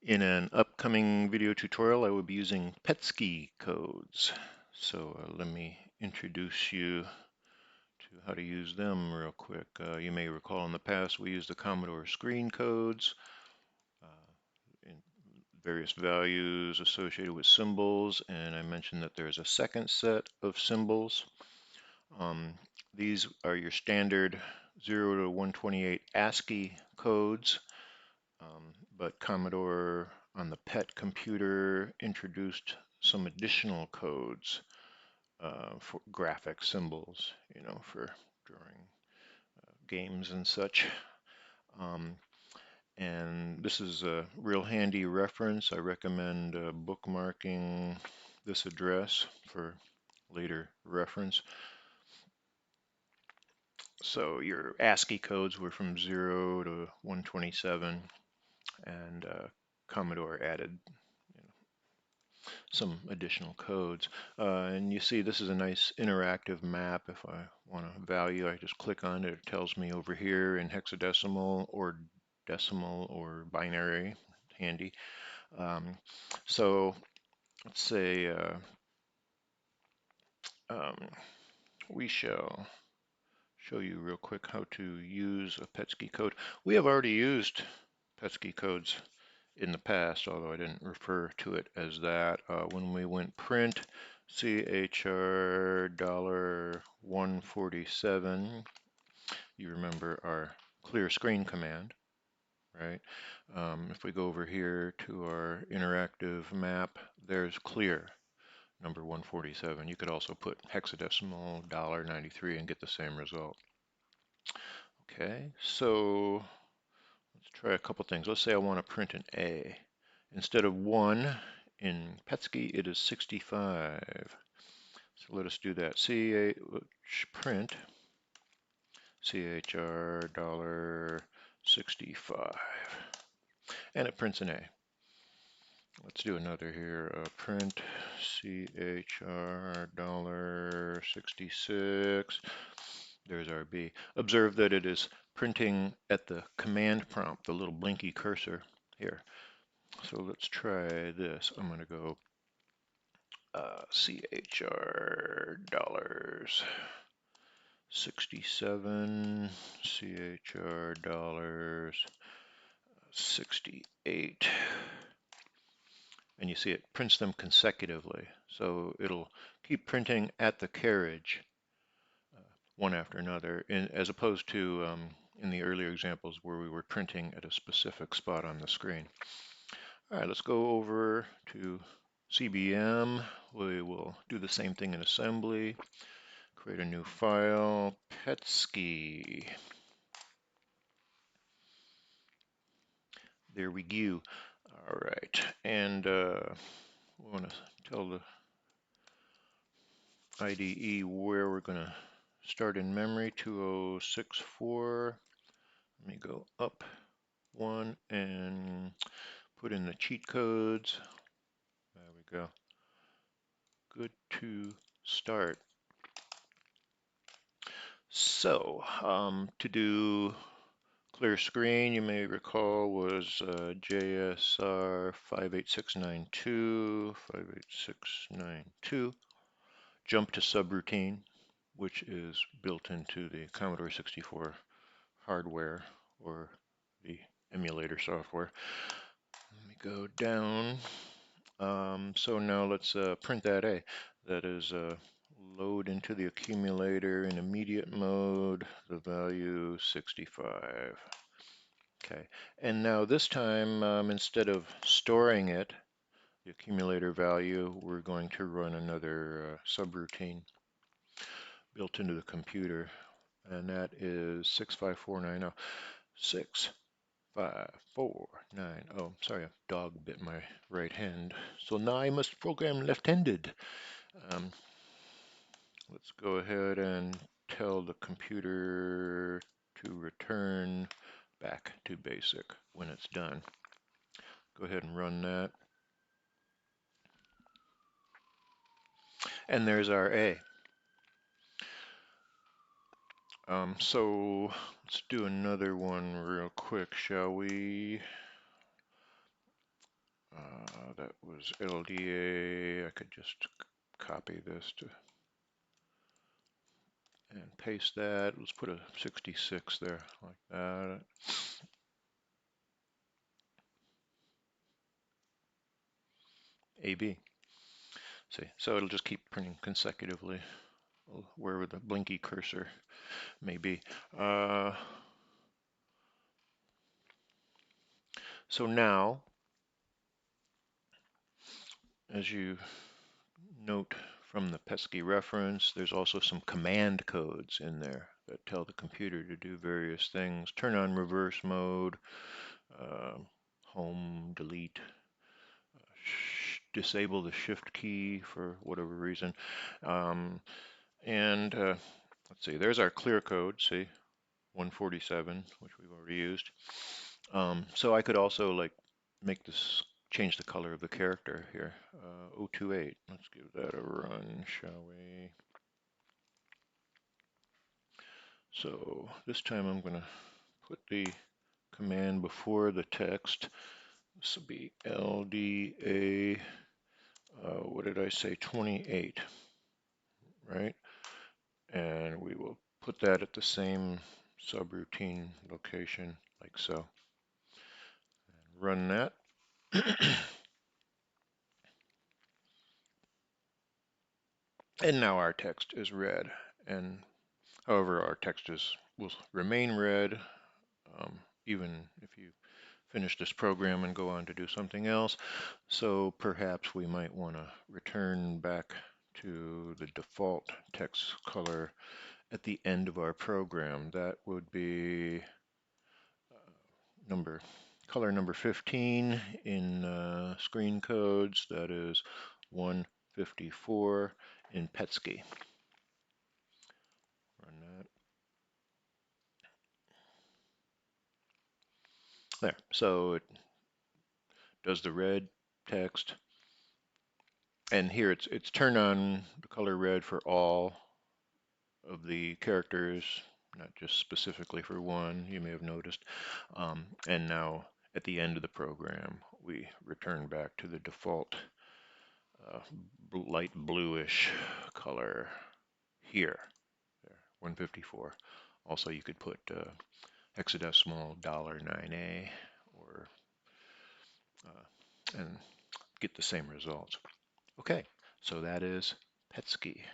In an upcoming video tutorial, I will be using Petscii codes. So let me introduce you to how to use them real quick. You may recall in the past we used the Commodore screen codes in various values associated with symbols, and I mentioned that there's a second set of symbols. These are your standard 0 to 128 ASCII codes. But Commodore on the PET computer introduced some additional codes for graphic symbols, for drawing games and such. And this is a real handy reference. I recommend bookmarking this address for later reference. So your ASCII codes were from 0 to 127, and Commodore added some additional codes. And you see this is a nice interactive map. If I want a value, I just click on it. It tells me over here in hexadecimal or decimal or binary. Handy. So let's say um, we shall show you real quick how to use a Petscii code. We have already used Petscii codes in the past, although I didn't refer to it as that. When we went print CHR $147, you remember our clear screen command, right? If we go over here to our interactive map, there's clear number 147. You could also put hexadecimal $93 and get the same result. Okay, so let's try a couple things. Let's say I want to print an A. Instead of 1 in Petscii, it is 65. So let us do that. Print CHR $65. And it prints an A. Let's do another here. Print CHR $66. There's our B. Observe that it is printing at the command prompt, the little blinky cursor here. So let's try this. I'm going to go CHR $67, CHR $68. And you see it prints them consecutively. So it'll keep printing at the carriage one after another, as opposed to in the earlier examples where we were printing at a specific spot on the screen. All right, let's go over to CBM. We will do the same thing in assembly. Create a new file, Petscii. There we go. All right, and we want to tell the IDE where we're going to start in memory, 2064. Let me go up one and put in the cheat codes. There we go. Good to start. So to do clear screen, you may recall, was JSR 58692, 58692. Jump to subroutine, which is built into the Commodore 64 hardware or the emulator software. Let me go down. So now let's print that A. That is load into the accumulator in immediate mode, the value 65. Okay, and now this time, instead of storing it, the accumulator value, we're going to run another subroutine built into the computer, and that is 65490. 65490. Sorry, a dog bit my right hand. So now I must program left-handed. Let's go ahead and tell the computer to return back to basic when it's done. Go ahead and run that. And there's our A. So let's do another one real quick, shall we? that was LDA. I could just copy this and paste that. Let's put a 66 there, like that. AB. See, so it'll just keep printing consecutively wherever the blinky cursor may be. So now, as you note from the Petscii reference, there's also some command codes in there that tell the computer to do various things. Turn on reverse mode, uh, home, delete, disable the shift key for whatever reason. And let's see, there's our clear code, see, 147, which we've already used. So I could also like make this, change the color of the character here. 028, let's give that a run, shall we? So this time I'm going to put the command before the text. This will be LDA, what did I say, 28, right? And we will put that at the same subroutine location, like so. And run that. And now our text is red. And however, our text will remain red, even if you finish this program and go on to do something else. So perhaps we might want to return back to the default text color at the end of our program. That would be color number 15 in screen codes. That is 154 in Petscii. Run that. There. So it does the red text. And here it's turned on the color red for all of the characters, not just specifically for one, you may have noticed. And now at the end of the program, we return back to the default light bluish color here, there, 154. Also, you could put hexadecimal $9A or and get the same results. Okay, so that is Petscii.